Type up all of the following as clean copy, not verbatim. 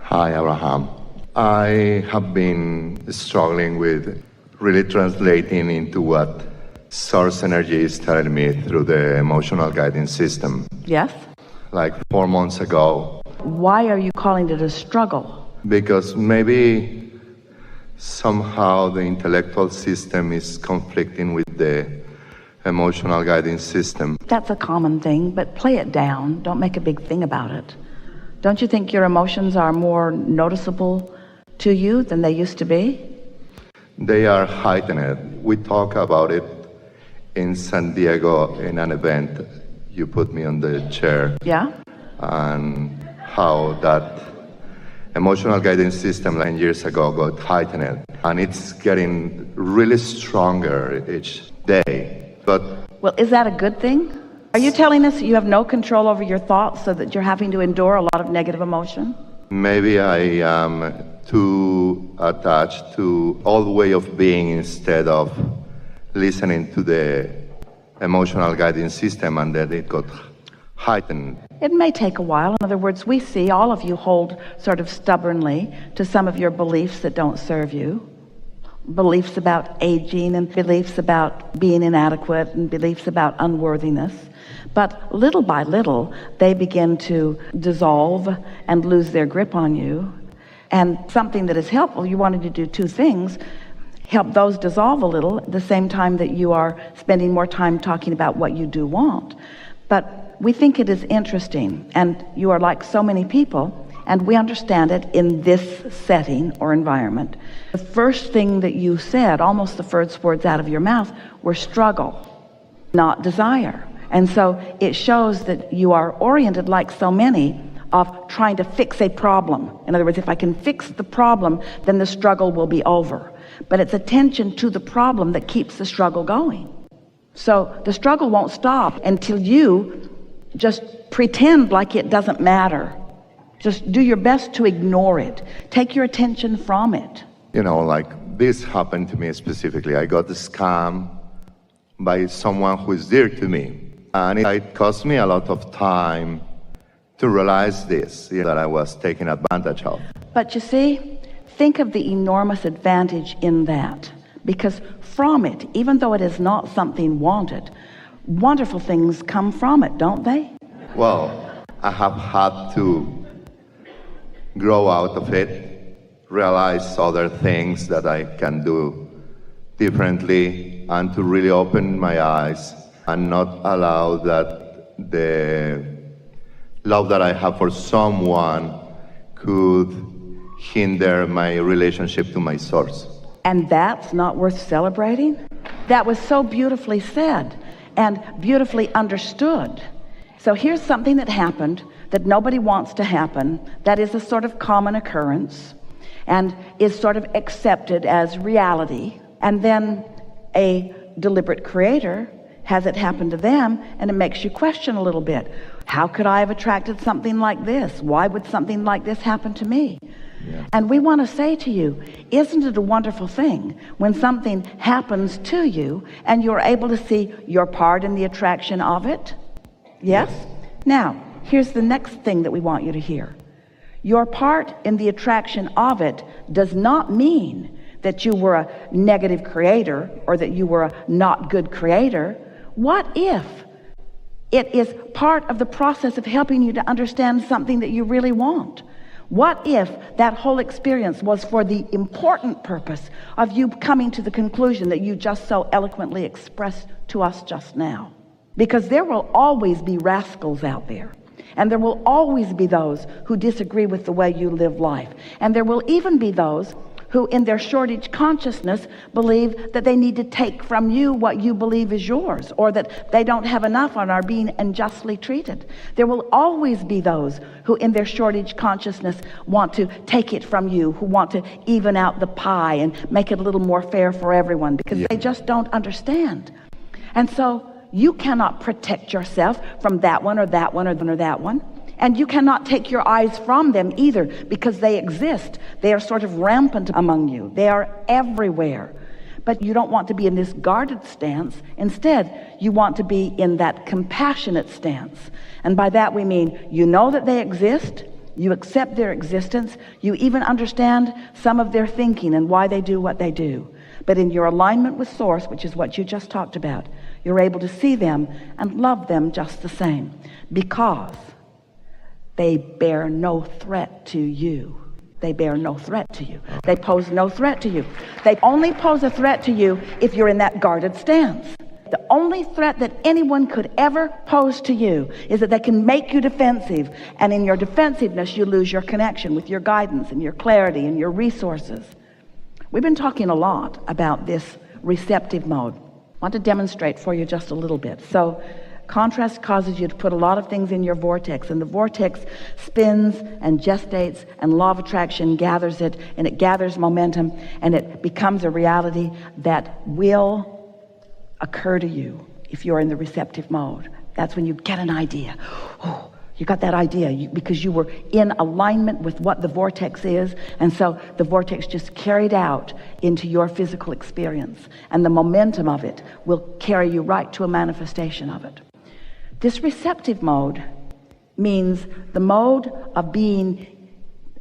Hi, Abraham. I have been struggling with really translating into what source energy is telling me through the emotional guidance system. Yes? Like 4 months ago, Why are you calling it a struggle? because maybe somehow the intellectual system is conflicting with the emotional guidance system. That's a common thing, but play it down. Don't make a big thing about it. Don't you think your emotions are more noticeable to you than they used to be? They are heightened. We talk about it in San Diego in an event. You put me on the chair, Yeah? and how that emotional guidance system 9 years ago got heightened, and it's getting really stronger each day. But Well, is that a good thing? Are you telling us that you have no control over your thoughts so that you're having to endure a lot of negative emotion? maybe I am too attached to old way of being instead of listening to the emotional guidance system, and that it got heightened. It may take a while. In other words, we see all of you hold sort of stubbornly to some of your beliefs that don't serve you. Beliefs about aging and beliefs about being inadequate and beliefs about unworthiness. But little by little, they begin to dissolve and lose their grip on you. And something that is helpful, you wanted to do two things: help those dissolve a little at the same time that you are spending more time talking about what you do want. But we think it is interesting, and you are like so many people, and we understand it in this setting or environment. The first thing that you said, almost the first words out of your mouth, were struggle, not desire. And so it shows that you are oriented, like so many, of trying to fix a problem. In other words, if I can fix the problem, then the struggle will be over. But it's attention to the problem that keeps the struggle going. So the struggle won't stop until you just pretend like it doesn't matter. Just do your best to ignore it. Take your attention from it. You know, like this happened to me specifically. I got scammed by someone who is dear to me. And it cost me a lot of time to realize this, that I was taken advantage of. But you see, think of the enormous advantage in that. Because from it, even though it is not something wanted, wonderful things come from it, don't they? Well, I have had to grow out of it, realize other things that I can do differently, and to really open my eyes and not allow that the love that I have for someone could hinder my relationship to my source. And that's not worth celebrating? That was so beautifully said and beautifully understood. So here's something that happened that nobody wants to happen, that is a sort of common occurrence and is sort of accepted as reality. And then a deliberate creator has it happen to them, and it makes you question a little bit. How could I have attracted something like this? Why would something like this happen to me? Yeah. And we want to say to you, isn't it a wonderful thing when something happens to you and you're able to see your part in the attraction of it? Yes? Now, here's the next thing that we want you to hear. Your part in the attraction of it does not mean that you were a negative creator or that you were a not good creator. What if it is part of the process of helping you to understand something that you really want? What if that whole experience was for the important purpose of you coming to the conclusion that you just so eloquently expressed to us just now? Because there will always be rascals out there. And there will always be those who disagree with the way you live life. And there will even be those who in their shortage consciousness believe that they need to take from you what you believe is yours, or that they don't have enough and are being unjustly treated. There will always be those who in their shortage consciousness want to take it from you, who want to even out the pie and make it a little more fair for everyone, because they just don't understand. And so you cannot protect yourself from that one or that one or that one. And you cannot take your eyes from them either, because they exist. They are sort of rampant among you. They are everywhere. But you don't want to be in this guarded stance. Instead, you want to be in that compassionate stance. And by that we mean, you know that they exist. You accept their existence. You even understand some of their thinking and why they do what they do. But in your alignment with Source, which is what you just talked about, you're able to see them and love them just the same, because they bear no threat to you. They bear no threat to you. They pose no threat to you. They only pose a threat to you if you're in that guarded stance. The only threat that anyone could ever pose to you is that they can make you defensive, and in your defensiveness you lose your connection with your guidance and your clarity and your resources. We've been talking a lot about this receptive mode. I want to demonstrate for you just a little bit. So contrast causes you to put a lot of things in your vortex, and the vortex spins and gestates, and law of attraction gathers it, and it gathers momentum, and it becomes a reality that will occur to you if you're in the receptive mode. That's when you get an idea. Oh, you got that idea because you were in alignment with what the vortex is, and so the vortex just carried out into your physical experience, and the momentum of it will carry you right to a manifestation of it. This receptive mode means the mode of being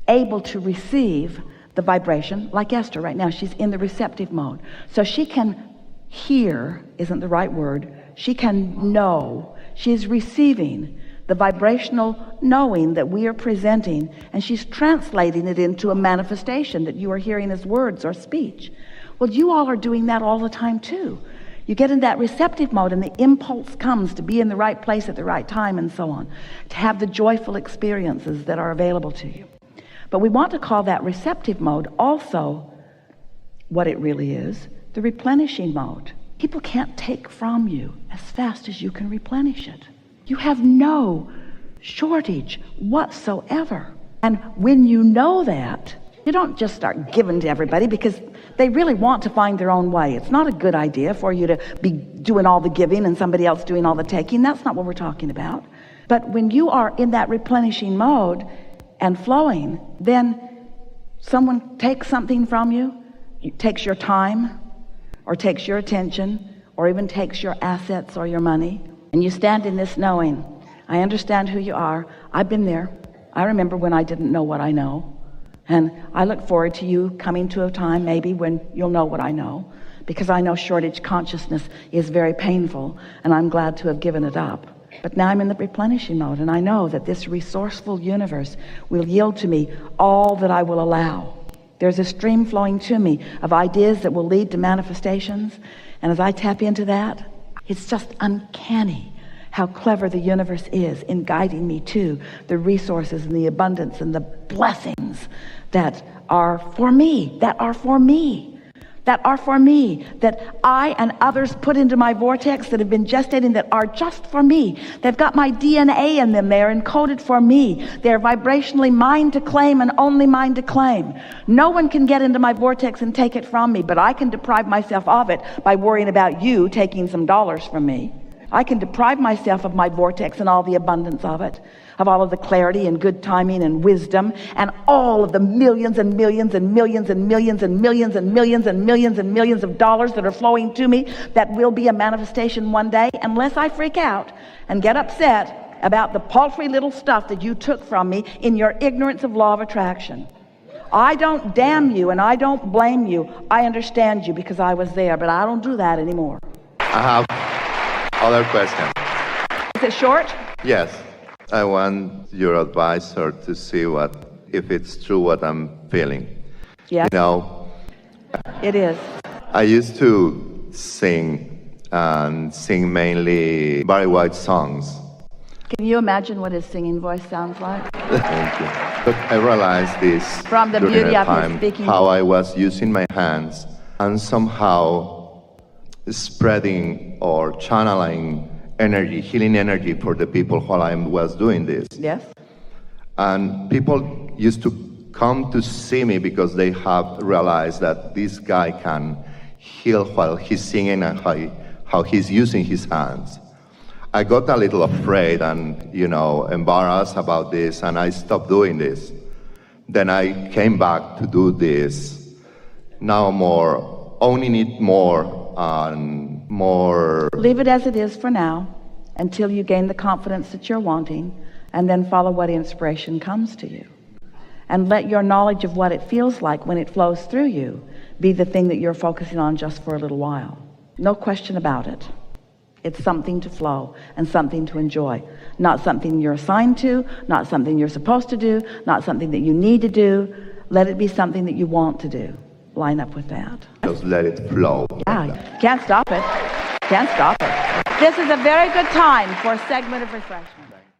able to receive the vibration, like Esther right now. She's in the receptive mode, so she can hear, isn't the right word, she can know. She's receiving the vibrational knowing that we are presenting, and she's translating it into a manifestation that you are hearing as words or speech. Well, you all are doing that all the time too. You get in that receptive mode, and the impulse comes to be in the right place at the right time, and so on, to have the joyful experiences that are available to you. But we want to call that receptive mode also what it really is, the replenishing mode. People can't take from you as fast as you can replenish it. You have no shortage whatsoever. And when you know that, you don't just start giving to everybody, because they really want to find their own way. It's not a good idea for you to be doing all the giving and somebody else doing all the taking. That's not what we're talking about. But when you are in that replenishing mode and flowing, then someone takes something from you, takes your time, or takes your attention, or even takes your assets or your money, and you stand in this knowing, I understand who you are. I've been there. I remember when I didn't know what I know, and I look forward to you coming to a time maybe when you'll know what I know, because I know shortage consciousness is very painful, and I'm glad to have given it up. But now I'm in the replenishing mode, and I know that this resourceful universe will yield to me all that I will allow. There's a stream flowing to me of ideas that will lead to manifestations. And as I tap into that, it's just uncanny how clever the universe is in guiding me to the resources and the abundance and the blessings that are for me, that I and others put into my vortex, that have been gestating, that are just for me. They've got my DNA in them. They're encoded for me. They're vibrationally mine to claim, and only mine to claim. No one can get into my vortex and take it from me, but I can deprive myself of it by worrying about you taking some dollars from me. I can deprive myself of my vortex and all the abundance of it, of all of the clarity and good timing and wisdom, and all of the millions and millions and millions and millions and millions and millions and millions and millions of dollars that are flowing to me, that will be a manifestation one day, unless I freak out and get upset about the paltry little stuff that you took from me in your ignorance of law of attraction. I don't damn you and I don't blame you. I understand you because I was there, but I don't do that anymore. I have other question. Is it short? Yes. I want your advisor to see if it's true what I'm feeling. Yeah. You know, it is. I used to sing mainly Barry White songs. Can you imagine what his singing voice sounds like? Thank you. But I realized this from the during beauty a of his time, speaking, how I was using my hands and somehow spreading or channeling energy, healing energy for the people while I was doing this. Yes. And people used to come to see me because they have realized that this guy can heal while he's singing and how he's using his hands. I got a little afraid and, embarrassed about this, and I stopped doing this. Then I came back to do this. Now more, owning it more and more. Leave it as it is for now, until you gain the confidence that you're wanting, and then follow what inspiration comes to you. And let your knowledge of what it feels like when it flows through you be the thing that you're focusing on just for a little while. No question about it. It's something to flow and something to enjoy. Not something you're assigned to, not something you're supposed to do, not something that you need to do. Let it be something that you want to do. Line up with that. Just let it flow. Yeah, can't stop it. Can't stop it. This is a very good time for a segment of refreshment.